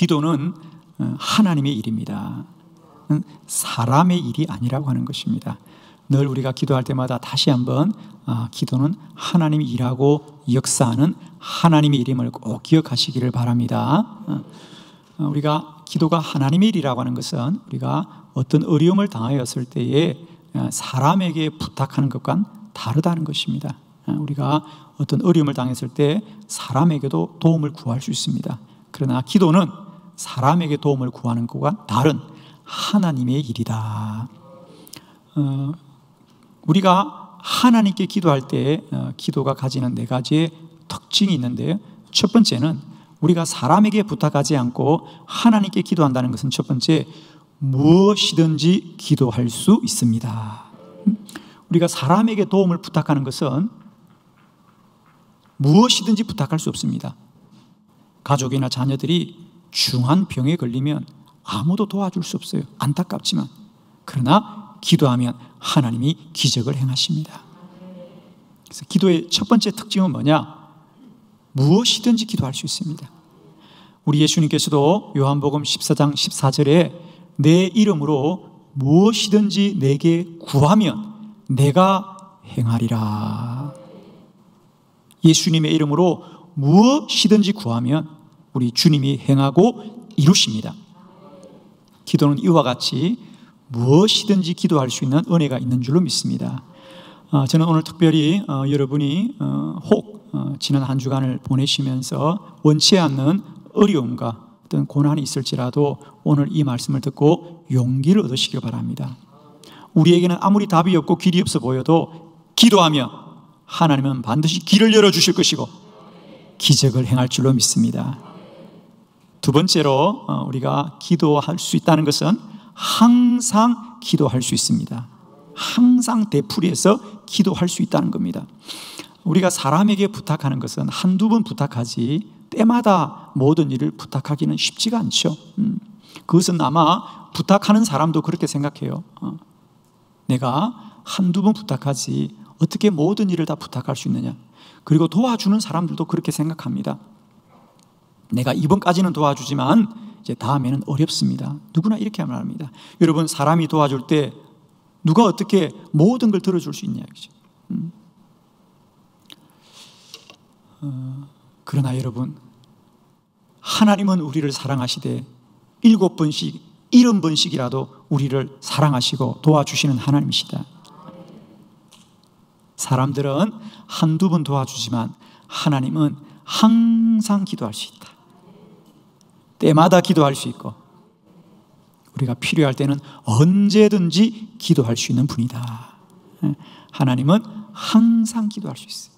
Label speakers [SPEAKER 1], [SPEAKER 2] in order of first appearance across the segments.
[SPEAKER 1] 기도는 하나님의 일입니다. 사람의 일이 아니라고 하는 것입니다. 늘 우리가 기도할 때마다 다시 한번 기도는 하나님이 일하고 역사하는 하나님의 일임을 꼭 기억하시기를 바랍니다. 우리가 기도가 하나님의 일이라고 하는 것은 우리가 어떤 어려움을 당하였을 때에 사람에게 부탁하는 것과는 다르다는 것입니다. 우리가 어떤 어려움을 당했을 때 사람에게도 도움을 구할 수 있습니다. 그러나 기도는 사람에게 도움을 구하는 것과 다른 하나님의 일이다. 우리가 하나님께 기도할 때 기도가 가지는 4가지의 특징이 있는데요. 첫 번째는 우리가 사람에게 부탁하지 않고 하나님께 기도한다는 것은 첫 번째, 무엇이든지 기도할 수 있습니다. 우리가 사람에게 도움을 부탁하는 것은 무엇이든지 부탁할 수 없습니다. 가족이나 자녀들이 중한 병에 걸리면 아무도 도와줄 수 없어요. 안타깝지만. 그러나 기도하면 하나님이 기적을 행하십니다. 그래서 기도의 첫 번째 특징은 뭐냐? 무엇이든지 기도할 수 있습니다. 우리 예수님께서도 요한복음 14장 14절에 내 이름으로 무엇이든지 내게 구하면 내가 행하리라. 예수님의 이름으로 무엇이든지 구하면 우리 주님이 행하고 이루십니다. 기도는 이와 같이 무엇이든지 기도할 수 있는 은혜가 있는 줄로 믿습니다. 저는 오늘 특별히 여러분이 혹 지난 한 주간을 보내시면서 원치 않는 어려움과 어떤 고난이 있을지라도 오늘 이 말씀을 듣고 용기를 얻으시길 바랍니다. 우리에게는 아무리 답이 없고 길이 없어 보여도 기도하며 하나님은 반드시 길을 열어주실 것이고 기적을 행할 줄로 믿습니다. 두 번째로 우리가 기도할 수 있다는 것은 항상 기도할 수 있습니다. 항상 되풀이해서 기도할 수 있다는 겁니다. 우리가 사람에게 부탁하는 것은 한두 번 부탁하지 때마다 모든 일을 부탁하기는 쉽지가 않죠. 그것은 아마 부탁하는 사람도 그렇게 생각해요. 내가 한두 번 부탁하지 어떻게 모든 일을 다 부탁할 수 있느냐. 그리고 도와주는 사람들도 그렇게 생각합니다. 내가 이번까지는 도와주지만 이제 다음에는 어렵습니다. 누구나 이렇게 말합니다. 여러분, 사람이 도와줄 때 누가 어떻게 모든 걸 들어줄 수 있냐. 그러나 여러분, 하나님은 우리를 사랑하시되 7번씩 70번씩이라도 우리를 사랑하시고 도와주시는 하나님이시다. 사람들은 한두 번 도와주지만 하나님은 항상 기도할 수 있다. 때마다 기도할 수 있고 우리가 필요할 때는 언제든지 기도할 수 있는 분이다. 하나님은 항상 기도할 수 있어요.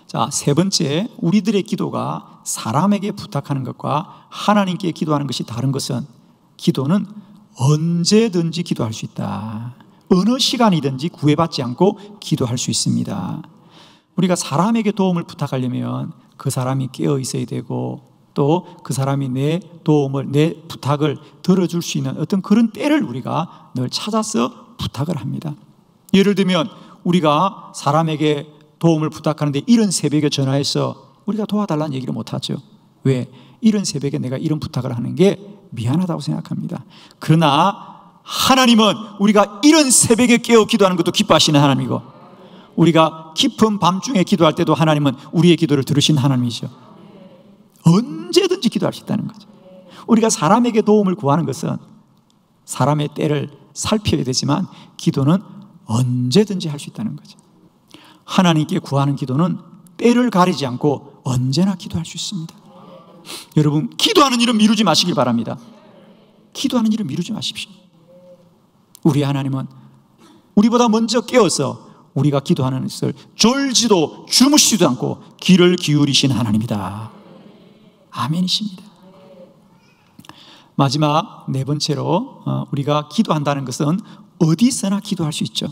[SPEAKER 1] 자, 세 번째, 우리들의 기도가 사람에게 부탁하는 것과 하나님께 기도하는 것이 다른 것은 기도는 언제든지 기도할 수 있다. 어느 시간이든지 구애받지 않고 기도할 수 있습니다. 우리가 사람에게 도움을 부탁하려면 그 사람이 깨어 있어야 되고 또 그 사람이 내 도움을, 내 부탁을 들어줄 수 있는 어떤 그런 때를 우리가 늘 찾아서 부탁을 합니다. 예를 들면 우리가 사람에게 도움을 부탁하는데 이른 새벽에 전화해서 우리가 도와달라는 얘기를 못하죠. 왜? 이른 새벽에 내가 이런 부탁을 하는 게 미안하다고 생각합니다. 그러나 하나님은 우리가 이른 새벽에 깨어 기도하는 것도 기뻐하시는 하나님이고 우리가 깊은 밤중에 기도할 때도 하나님은 우리의 기도를 들으신 하나님이죠. 언제든지 기도할 수 있다는 거죠. 우리가 사람에게 도움을 구하는 것은 사람의 때를 살펴야 되지만 기도는 언제든지 할 수 있다는 거죠. 하나님께 구하는 기도는 때를 가리지 않고 언제나 기도할 수 있습니다. 여러분, 기도하는 일은 미루지 마시길 바랍니다. 기도하는 일은 미루지 마십시오. 우리 하나님은 우리보다 먼저 깨어서 우리가 기도하는 것을 졸지도 주무시지도 않고 귀를 기울이신 하나님이다. 아멘이십니다. 마지막 네 번째로 우리가 기도한다는 것은 어디서나 기도할 수 있죠.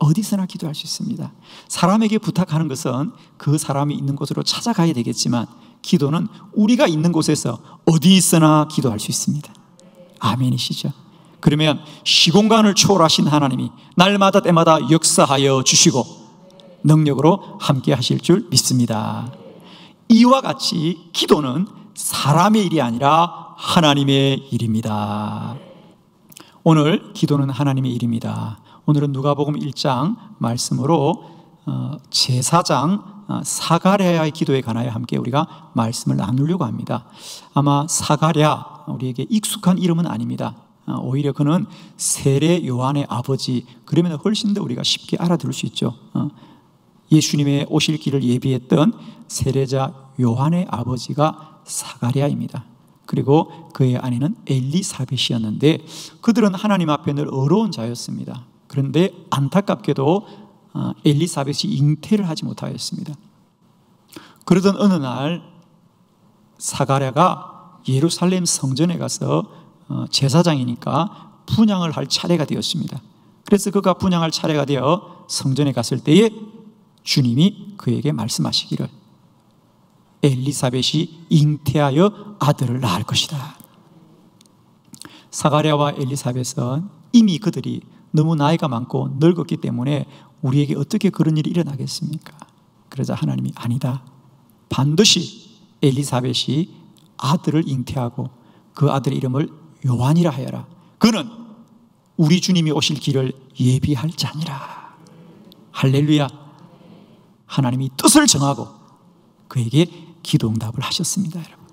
[SPEAKER 1] 어디서나 기도할 수 있습니다. 사람에게 부탁하는 것은 그 사람이 있는 곳으로 찾아가야 되겠지만 기도는 우리가 있는 곳에서 어디 있으나 기도할 수 있습니다. 아멘이시죠. 그러면 시공간을 초월하신 하나님이 날마다 때마다 역사하여 주시고 능력으로 함께 하실 줄 믿습니다. 이와 같이 기도는 사람의 일이 아니라 하나님의 일입니다. 오늘 기도는 하나님의 일입니다. 오늘은 누가복음 1장 말씀으로 제사장 사가랴의 기도에 관하여 함께 우리가 말씀을 나누려고 합니다. 아마 사가랴, 우리에게 익숙한 이름은 아닙니다. 오히려 그는 세례 요한의 아버지, 그러면 훨씬 더 우리가 쉽게 알아들을 수 있죠. 예수님의 오실 길을 예비했던 세례자 요한의 아버지가 사가랴입니다. 그리고 그의 아내는 엘리사벳이었는데 그들은 하나님 앞에 늘 어려운 자였습니다. 그런데 안타깝게도 엘리사벳이 잉태를 하지 못하였습니다. 그러던 어느 날 사가랴가 예루살렘 성전에 가서 제사장이니까 분향을 할 차례가 되었습니다. 그래서 그가 분향할 차례가 되어 성전에 갔을 때에 주님이 그에게 말씀하시기를 엘리사벳이 잉태하여 아들을 낳을 것이다. 사가랴와 엘리사벳은 이미 그들이 너무 나이가 많고 늙었기 때문에 우리에게 어떻게 그런 일이 일어나겠습니까? 그러자 하나님이 아니다. 반드시 엘리사벳이 아들을 잉태하고 그 아들의 이름을 요한이라 하여라. 그는 우리 주님이 오실 길을 예비할 자니라. 할렐루야. 하나님이 뜻을 정하고 그에게 기도응답을 하셨습니다. 여러분,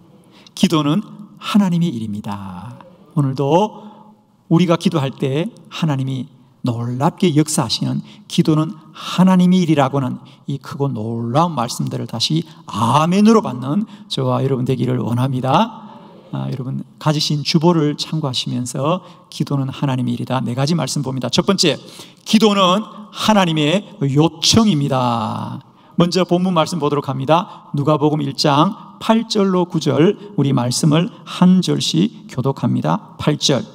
[SPEAKER 1] 기도는 하나님의 일입니다. 오늘도 우리가 기도할 때 하나님이 놀랍게 역사하시는 기도는 하나님의 일이라고는 이 크고 놀라운 말씀들을 다시 아멘으로 받는 저와 여러분 되기를 원합니다. 여러분 가지신 주보를 참고하시면서 기도는 하나님의 일이다. 네 가지 말씀 봅니다. 첫 번째, 기도는 하나님의 요청입니다. 먼저 본문 말씀 보도록 합니다. 누가복음 1장 8절로 9절 우리 말씀을 한 절씩 교독합니다. 8절,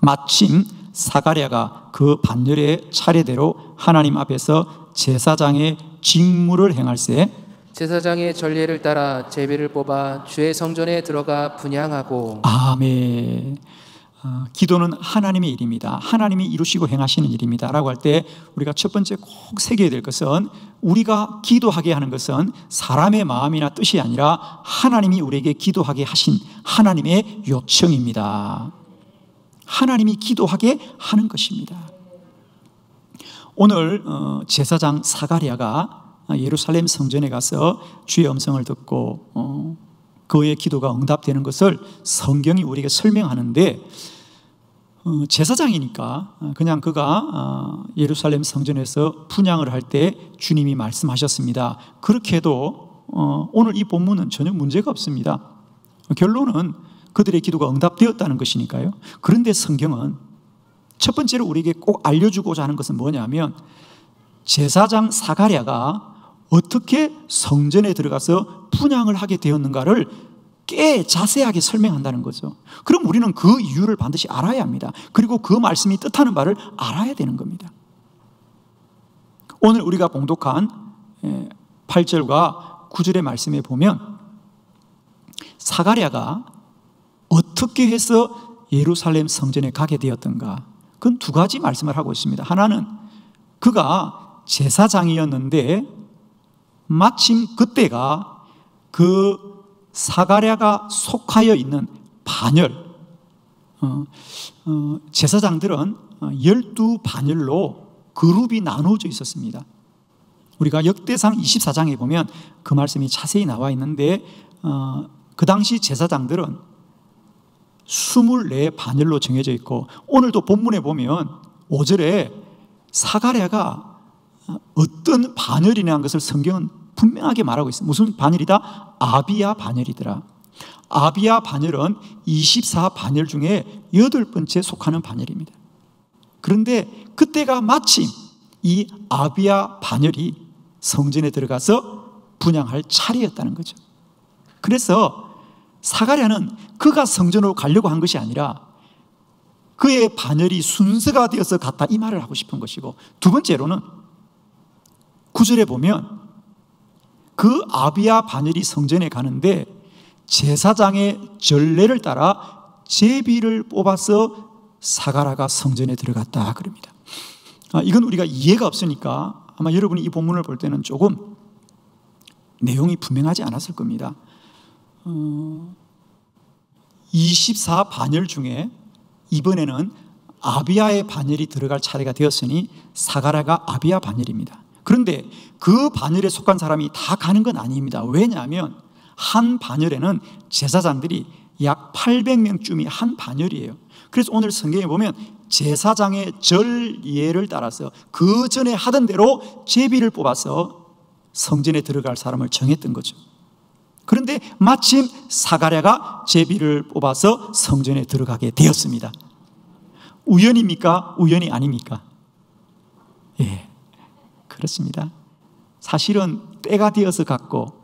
[SPEAKER 1] 마침 사가랴가 그 반열의 차례대로 하나님 앞에서 제사장의 직무를 행할세
[SPEAKER 2] 제사장의 전례를 따라 제비를 뽑아 주의 성전에 들어가 분향하고.
[SPEAKER 1] 아멘. 기도는 하나님의 일입니다. 하나님이 이루시고 행하시는 일입니다 라고 할 때 우리가 첫 번째 꼭 새겨야 될 것은 우리가 기도하게 하는 것은 사람의 마음이나 뜻이 아니라 하나님이 우리에게 기도하게 하신 하나님의 요청입니다. 하나님이 기도하게 하는 것입니다. 오늘 제사장 사가랴가 예루살렘 성전에 가서 주의 음성을 듣고 그의 기도가 응답되는 것을 성경이 우리에게 설명하는데 제사장이니까 그냥 그가 예루살렘 성전에서 분향을 할 때 주님이 말씀하셨습니다. 그렇게 해도 오늘 이 본문은 전혀 문제가 없습니다. 결론은 그들의 기도가 응답되었다는 것이니까요. 그런데 성경은 첫 번째로 우리에게 꼭 알려주고자 하는 것은 뭐냐면 제사장 사가랴가 어떻게 성전에 들어가서 분향을 하게 되었는가를 꽤 자세하게 설명한다는 거죠. 그럼 우리는 그 이유를 반드시 알아야 합니다. 그리고 그 말씀이 뜻하는 바를 알아야 되는 겁니다. 오늘 우리가 봉독한 8절과 9절의 말씀에 보면 사가랴가 어떻게 해서 예루살렘 성전에 가게 되었던가, 그건 두 가지 말씀을 하고 있습니다. 하나는 그가 제사장이었는데 마침 그때가 그 사가랴가 속하여 있는 반열, 제사장들은 12반열로 그룹이 나누어져 있었습니다. 우리가 역대상 24장에 보면 그 말씀이 자세히 나와 있는데 그 당시 제사장들은 24반열로 정해져 있고, 오늘도 본문에 보면 5절에 사가랴가 어떤 반열이라는 것을 성경은 분명하게 말하고 있어요. 무슨 반열이다? 아비야 반열이더라. 아비야 반열은 24반열 중에 8번째 속하는 반열입니다. 그런데 그때가 마침 이 아비야 반열이 성전에 들어가서 분향할 차례였다는 거죠. 그래서 사가랴는 그가 성전으로 가려고 한 것이 아니라 그의 반열이 순서가 되어서 갔다, 이 말을 하고 싶은 것이고, 두 번째로는 9절에 보면 그 아비야 반열이 성전에 가는데 제사장의 전례를 따라 제비를 뽑아서 사가랴가 성전에 들어갔다 그럽니다. 이건 우리가 이해가 없으니까 아마 여러분이 이 본문을 볼 때는 조금 내용이 분명하지 않았을 겁니다. 24 반열 중에 이번에는 아비야의 반열이 들어갈 차례가 되었으니 사가랴가 아비야 반열입니다. 그런데 그 반열에 속한 사람이 다 가는 건 아닙니다. 왜냐하면 한 반열에는 제사장들이 약 800명쯤이 한 반열이에요. 그래서 오늘 성경에 보면 제사장의 절예를 따라서 그 전에 하던 대로 제비를 뽑아서 성전에 들어갈 사람을 정했던 거죠. 그런데 마침 사가랴가 제비를 뽑아서 성전에 들어가게 되었습니다. 우연입니까? 우연이 아닙니까? 예, 그렇습니다. 사실은 때가 되어서 갔고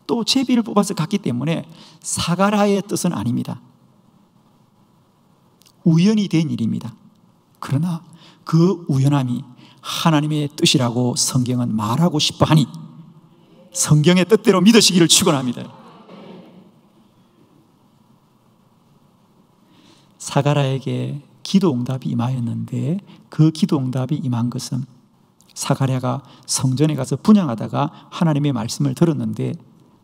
[SPEAKER 1] 또 제비를 뽑아서 갔기 때문에 사가랴의 뜻은 아닙니다. 우연이 된 일입니다. 그러나 그 우연함이 하나님의 뜻이라고 성경은 말하고 싶어 하니 성경의 뜻대로 믿으시기를 축원합니다. 사가랴에게 기도 응답이 임하였는데 그 기도 응답이 임한 것은 사가랴가 성전에 가서 분향하다가 하나님의 말씀을 들었는데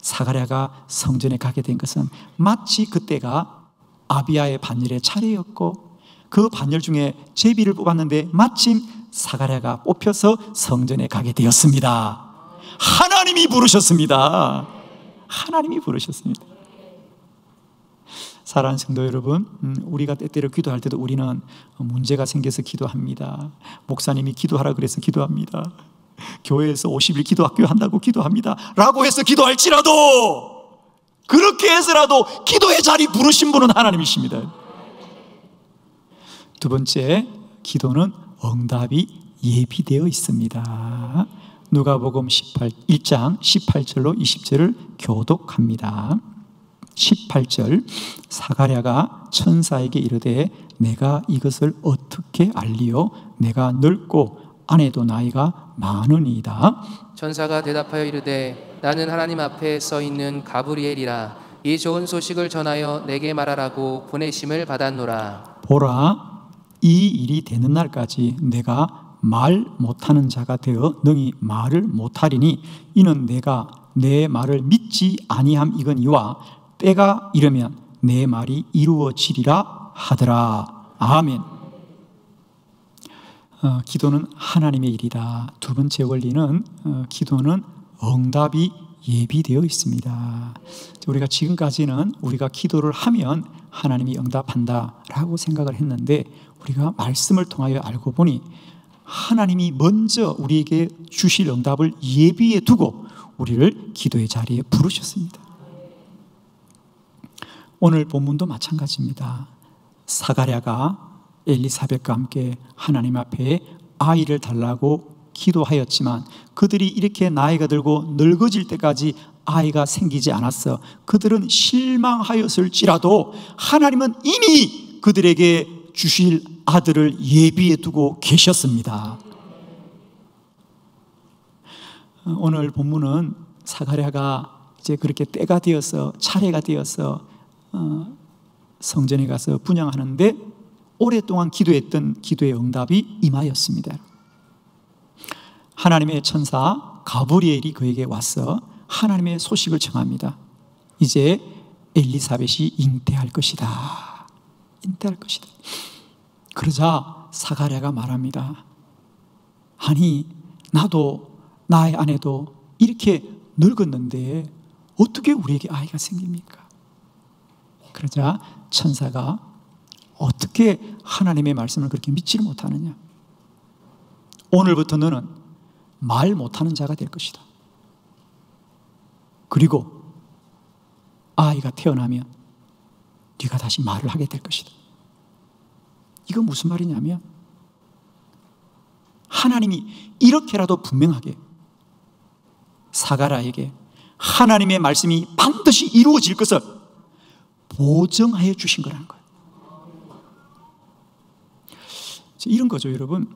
[SPEAKER 1] 사가랴가 성전에 가게 된 것은 마치 그때가 아비야의 반열의 차례였고 그 반열 중에 제비를 뽑았는데 마침 사가랴가 뽑혀서 성전에 가게 되었습니다. 하나님이 부르셨습니다. 하나님이 부르셨습니다. 사랑하는 성도 여러분, 우리가 때때로 기도할 때도 우리는 문제가 생겨서 기도합니다. 목사님이 기도하라 그래서 기도합니다. 교회에서 50일 기도학교 한다고 기도합니다 라고 해서 기도할지라도 그렇게 해서라도 기도의 자리 부르신 분은 하나님이십니다. 두 번째, 기도는 응답이 예비되어 있습니다. 누가복음 1장 18절로 20절을 교독합니다. 18절, 사가랴가 천사에게 이르되 내가 이것을 어떻게 알리요? 내가 늙고 아내도 나이가 많으니이다.
[SPEAKER 2] 천사가 대답하여 이르되 나는 하나님 앞에 서 있는 가브리엘이라. 이 좋은 소식을 전하여 내게 말하라고 보내심을 받았노라.
[SPEAKER 1] 보라, 이 일이 되는 날까지 내가 말 못하는 자가 되어 능히 말을 못하리니 이는 내가 내 말을 믿지 아니함이거니와 때가 이르면 내 말이 이루어지리라 하더라. 아멘. 기도는 하나님의 일이다. 두 번째 원리는 기도는 응답이 예비되어 있습니다. 우리가 지금까지는 우리가 기도를 하면 하나님이 응답한다라고 생각을 했는데 우리가 말씀을 통하여 알고 보니 하나님이 먼저 우리에게 주실 응답을 예비해 두고 우리를 기도의 자리에 부르셨습니다. 오늘 본문도 마찬가지입니다. 사가랴가 엘리사벳과 함께 하나님 앞에 아이를 달라고 기도하였지만 그들이 이렇게 나이가 들고 늙어질 때까지 아이가 생기지 않았어. 그들은 실망하였을지라도 하나님은 이미 그들에게 주실 아들을 예비해 두고 계셨습니다. 오늘 본문은 사가랴가 이제 그렇게 때가 되어서 차례가 되어서 성전에 가서 분향하는데 오랫동안 기도했던 기도의 응답이 임하였습니다. 하나님의 천사 가브리엘이 그에게 와서 하나님의 소식을 전합니다. 이제 엘리사벳이 잉태할 것이다. 잉태할 것이다. 그러자 사가랴가 말합니다. 아니, 나도 나의 아내도 이렇게 늙었는데 어떻게 우리에게 아이가 생깁니까? 그러자 천사가 어떻게 하나님의 말씀을 그렇게 믿지를 못하느냐? 오늘부터 너는 말 못하는 자가 될 것이다. 그리고 아이가 태어나면 네가 다시 말을 하게 될 것이다. 이건 무슨 말이냐면 하나님이 이렇게라도 분명하게 사가랴에게 하나님의 말씀이 반드시 이루어질 것을 보증하여 주신 거라는 거예요. 이런 거죠, 여러분.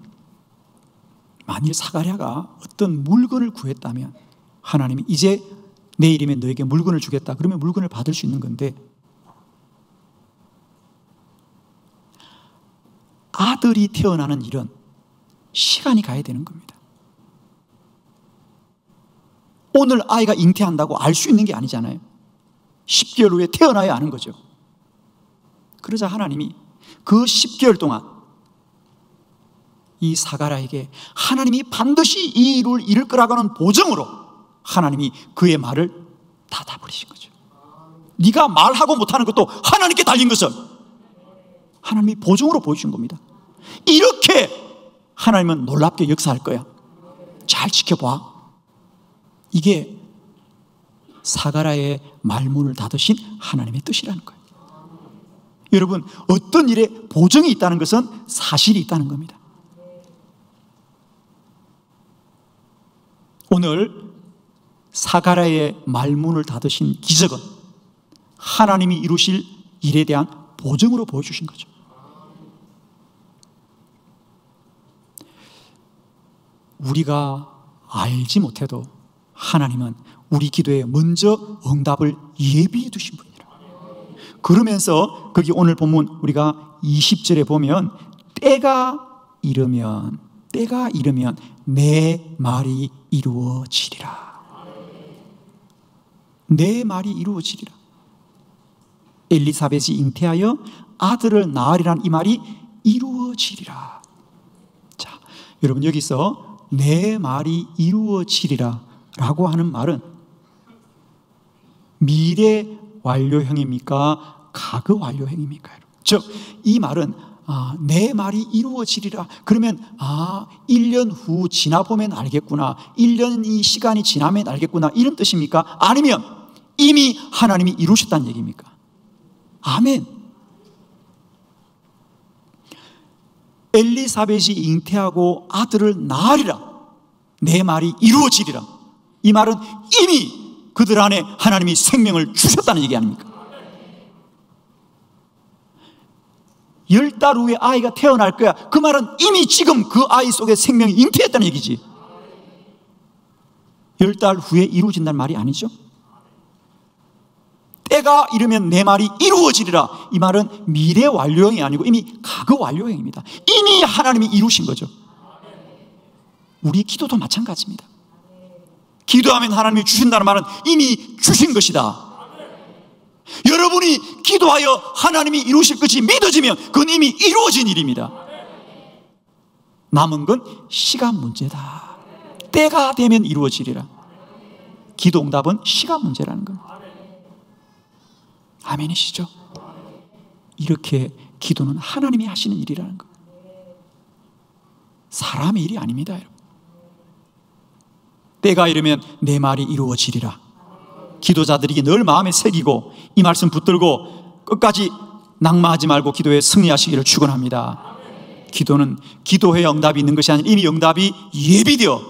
[SPEAKER 1] 만일 사가랴가 어떤 물건을 구했다면 하나님이 이제 내일이면 너에게 물건을 주겠다. 그러면 물건을 받을 수 있는 건데 아들이 태어나는 일은 시간이 가야 되는 겁니다. 오늘 아이가 잉태한다고 알 수 있는 게 아니잖아요. 10개월 후에 태어나야 아는 거죠. 그러자 하나님이 그 10개월 동안 이 사가랴에게 하나님이 반드시 이 일을 이룰 거라고 하는 보증으로 하나님이 그의 말을 닫아버리신 거죠. 네가 말하고 못하는 것도 하나님께 달린 것을 하나님이 보증으로 보여주신 겁니다. 이렇게 하나님은 놀랍게 역사할 거야. 잘 지켜봐. 이게 사가랴의 말문을 닫으신 하나님의 뜻이라는 거예요. 여러분, 어떤 일에 보증이 있다는 것은 사실이 있다는 겁니다. 오늘 사가랴의 말문을 닫으신 기적은 하나님이 이루실 일에 대한 보증으로 보여주신 거죠. 우리가 알지 못해도 하나님은 우리 기도에 먼저 응답을 예비해 두신 분이라. 그러면서 거기 오늘 본문 우리가 20절에 보면 때가 이르면 내 말이 이루어지리라. 내 말이 이루어지리라. 엘리사벳이 잉태하여 아들을 낳으리란 이 말이 이루어지리라. 자, 여러분, 여기서 내 말이 이루어지리라 라고 하는 말은 미래 완료형입니까? 과거 완료형입니까? 즉, 이 말은 내 말이 이루어지리라. 그러면 1년 후 지나보면 알겠구나, 1년이 시간이 지나면 알겠구나, 이런 뜻입니까? 아니면 이미 하나님이 이루셨다는 얘기입니까? 아멘. 엘리사벳이 잉태하고 아들을 낳으리라. 내 말이 이루어지리라. 이 말은 이미 그들 안에 하나님이 생명을 주셨다는 얘기 아닙니까? 10달 후에 아이가 태어날 거야. 그 말은 이미 지금 그 아이 속에 생명이 잉태했다는 얘기지. 10달 후에 이루어진다는 말이 아니죠. 때가 이르면 내 말이 이루어지리라. 이 말은 미래 완료형이 아니고 이미 과거 완료형입니다. 이미 하나님이 이루신 거죠. 우리 기도도 마찬가지입니다. 기도하면 하나님이 주신다는 말은 이미 주신 것이다. 여러분이 기도하여 하나님이 이루실 것이 믿어지면 그건 이미 이루어진 일입니다. 남은 건 시간 문제다. 때가 되면 이루어지리라. 기도 응답은 시간 문제라는 겁니다. 아멘이시죠? 이렇게 기도는 하나님이 하시는 일이라는 것. 사람의 일이 아닙니다, 여러분. 때가 이르면 내 말이 이루어지리라. 기도자들이 늘 마음에 새기고 이 말씀 붙들고 끝까지 낙마하지 말고 기도에 승리하시기를 축원합니다. 기도는 기도에 응답이 있는 것이 아니라 이미 응답이 예비되어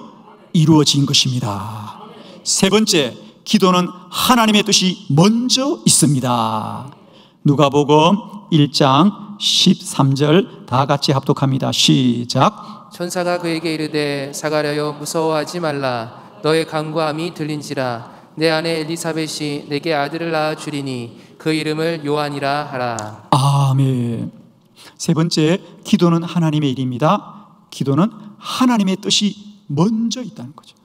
[SPEAKER 1] 이루어진 것입니다. 세 번째, 기도는 하나님의 뜻이 먼저 있습니다. 누가복음 1장 13절 다 같이 합독합니다. 시작.
[SPEAKER 2] 천사가 그에게 이르되 사가랴여 무서워하지 말라. 너의 간구함이 들린지라. 내 아내 엘리사벳이 내게 아들을 낳아 주리니 그 이름을 요한이라 하라.
[SPEAKER 1] 아멘. 세 번째, 기도는 하나님의 일입니다. 기도는 하나님의 뜻이 먼저 있다는 거죠.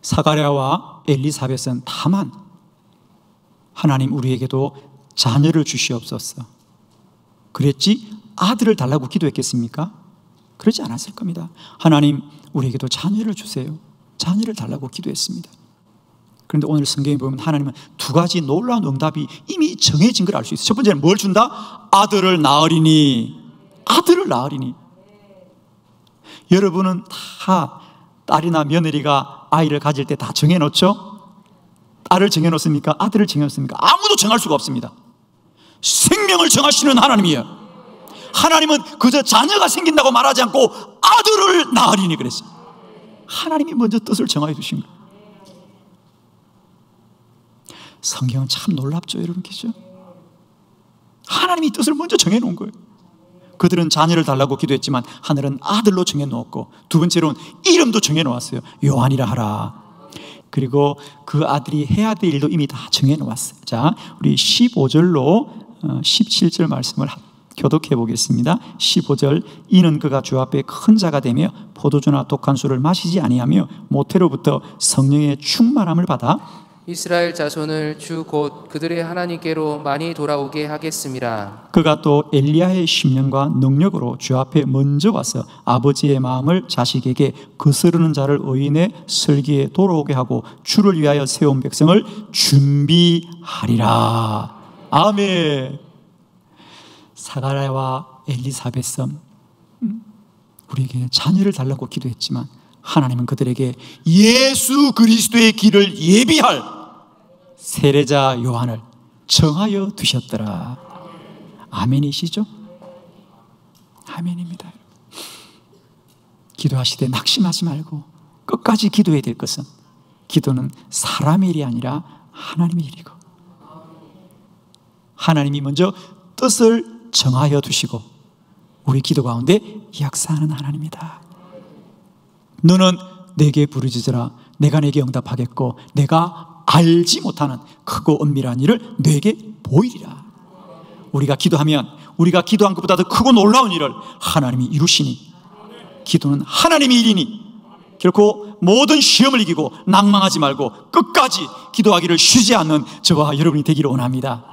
[SPEAKER 1] 사가랴와 엘리사벳은 다만 하나님 우리에게도 자녀를 주시옵소서 그랬지 아들을 달라고 기도했겠습니까? 그러지 않았을 겁니다. 하나님 우리에게도 자녀를 주세요, 자녀를 달라고 기도했습니다. 그런데 오늘 성경에 보면 하나님은 두 가지 놀라운 응답이 이미 정해진 걸 알 수 있어요. 첫 번째는 뭘 준다? 아들을 낳으리니. 아들을 낳으리니. 여러분은 다 딸이나 며느리가 아이를 가질 때 다 정해놓죠? 딸을 정해놓습니까? 아들을 정해놓습니까? 아무도 정할 수가 없습니다. 생명을 정하시는 하나님이에요. 하나님은 그저 자녀가 생긴다고 말하지 않고 아들을 낳으리니 그랬어요. 하나님이 먼저 뜻을 정하여 주신 거예요. 성경은 참 놀랍죠, 여러분, 그죠? 하나님이 뜻을 먼저 정해놓은 거예요. 그들은 자녀를 달라고 기도했지만 하늘은 아들로 정해놓았고, 두 번째로는 이름도 정해놓았어요. 요한이라 하라. 그리고 그 아들이 해야 될 일도 이미 다 정해놓았어요. 자, 우리 15절로 17절 말씀을 교독해 보겠습니다. 15절. 이는 그가 주 앞에 큰 자가 되며 포도주나 독한 술을 마시지 아니하며 모태로부터 성령의 충만함을 받아
[SPEAKER 2] 이스라엘 자손을 주 곧 그들의 하나님께로 많이 돌아오게 하겠습니다.
[SPEAKER 1] 그가 또 엘리야의 심령과 능력으로 주 앞에 먼저 와서 아버지의 마음을 자식에게 거스르는 자를 의인의 설기에 돌아오게 하고 주를 위하여 세운 백성을 준비하리라. 아멘. 사가랴와 엘리사벳은 우리에게 자녀를 달라고 기도했지만 하나님은 그들에게 예수 그리스도의 길을 예비할 세례자 요한을 정하여 두셨더라. 아멘이시죠? 아멘입니다. 기도하실 때 낙심하지 말고 끝까지 기도해야 될 것은, 기도는 사람의 일이 아니라 하나님의 일이고, 하나님이 먼저 뜻을 정하여 두시고 우리 기도 가운데 역사하는 하나님이다. 너는 내게 부르짖으라 내가 내게 응답하겠고 내가 알지 못하는 크고 은밀한 일을 내게 보이리라. 우리가 기도하면 우리가 기도한 것보다 더 크고 놀라운 일을 하나님이 이루시니, 기도는 하나님의 일이니 결코 모든 시험을 이기고 낭망하지 말고 끝까지 기도하기를 쉬지 않는 저와 여러분이 되기를 원합니다.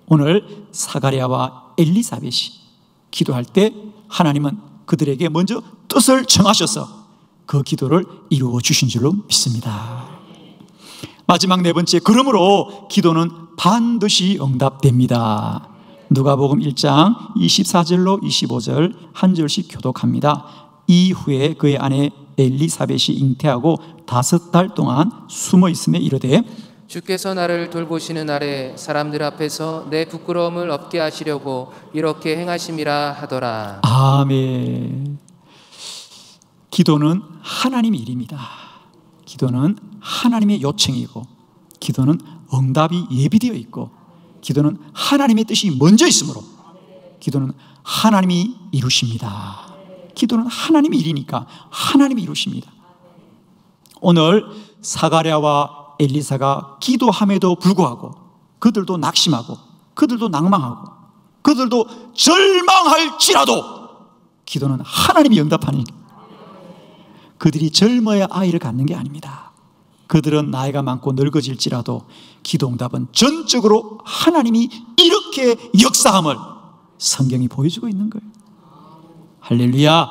[SPEAKER 1] 오늘 사가랴와 엘리사벳이 기도할 때 하나님은 그들에게 먼저 뜻을 정하셔서 그 기도를 이루어 주신 줄로 믿습니다. 마지막 네 번째, 그러므로 기도는 반드시 응답됩니다. 누가복음 1장 24절로 25절 한 절씩 교독합니다. 이후에 그의 아내 엘리사벳이 잉태하고 5달 동안 숨어 있음에 이르되
[SPEAKER 2] 주께서 나를 돌보시는 날에 사람들 앞에서 내 부끄러움을 없게 하시려고 이렇게 행하심이라 하더라.
[SPEAKER 1] 아멘. 기도는 하나님의 일입니다. 기도는 하나님의 요청이고, 기도는 응답이 예비되어 있고, 기도는 하나님의 뜻이 먼저 있으므로 기도는 하나님이 이루십니다. 기도는 하나님의 일이니까 하나님이 이루십니다. 오늘 사가랴와 엘리사가 기도함에도 불구하고 그들도 낙심하고 그들도 낭망하고 그들도 절망할지라도 기도는 하나님이 응답하는, 그들이 젊어야 아이를 갖는 게 아닙니다. 그들은 나이가 많고 늙어질지라도 기도 응답은 전적으로 하나님이 이렇게 역사함을 성경이 보여주고 있는 거예요. 할렐루야.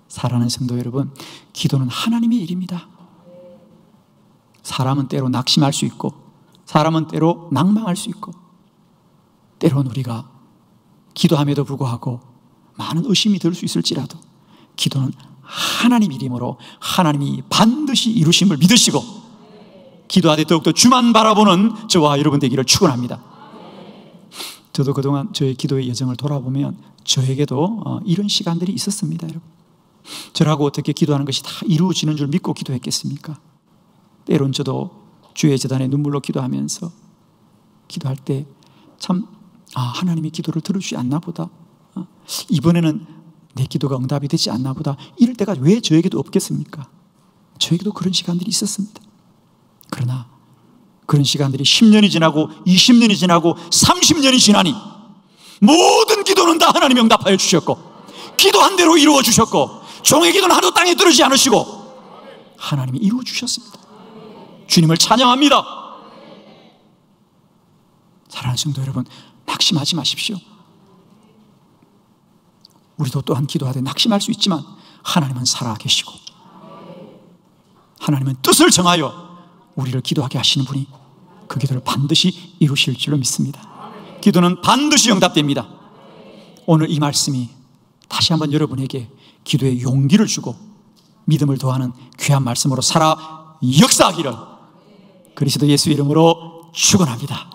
[SPEAKER 1] 사랑하는 성도 여러분, 기도는 하나님의 일입니다. 사람은 때로 낙심할 수 있고 사람은 때로 낭망할 수 있고 때로는 우리가 기도함에도 불구하고 많은 의심이 들 수 있을지라도 기도는 하나님 일이므로 하나님이 반드시 이루심을 믿으시고 기도하되 더욱더 주만 바라보는 저와 여러분 되기를 축원합니다. 저도 그동안 저의 기도의 여정을 돌아보면 저에게도 이런 시간들이 있었습니다. 여러분, 저라고 어떻게 기도하는 것이 다 이루어지는 줄 믿고 기도했겠습니까? 때론 저도 주의 제단에 눈물로 기도하면서 기도할 때 참 하나님이 기도를 들어주지 않나 보다, 이번에는 내 기도가 응답이 되지 않나 보다, 이럴 때가 왜 저에게도 없겠습니까? 저에게도 그런 시간들이 있었습니다. 그러나 그런 시간들이 10년이 지나고 20년이 지나고 30년이 지나니 모든 기도는 다 하나님이 응답하여 주셨고 기도한 대로 이루어 주셨고 종의 기도는 하루 땅에 떨어지지 않으시고 하나님이 이루어 주셨습니다. 주님을 찬양합니다. 사랑하는 성도 여러분, 낙심하지 마십시오. 우리도 또한 기도하되 낙심할 수 있지만 하나님은 살아계시고 하나님은 뜻을 정하여 우리를 기도하게 하시는 분이 그 기도를 반드시 이루실 줄로 믿습니다. 기도는 반드시 응답됩니다. 오늘 이 말씀이 다시 한번 여러분에게 기도의 용기를 주고 믿음을 더하는 귀한 말씀으로 살아 역사하기를 그리스도 예수 이름으로 축원합니다.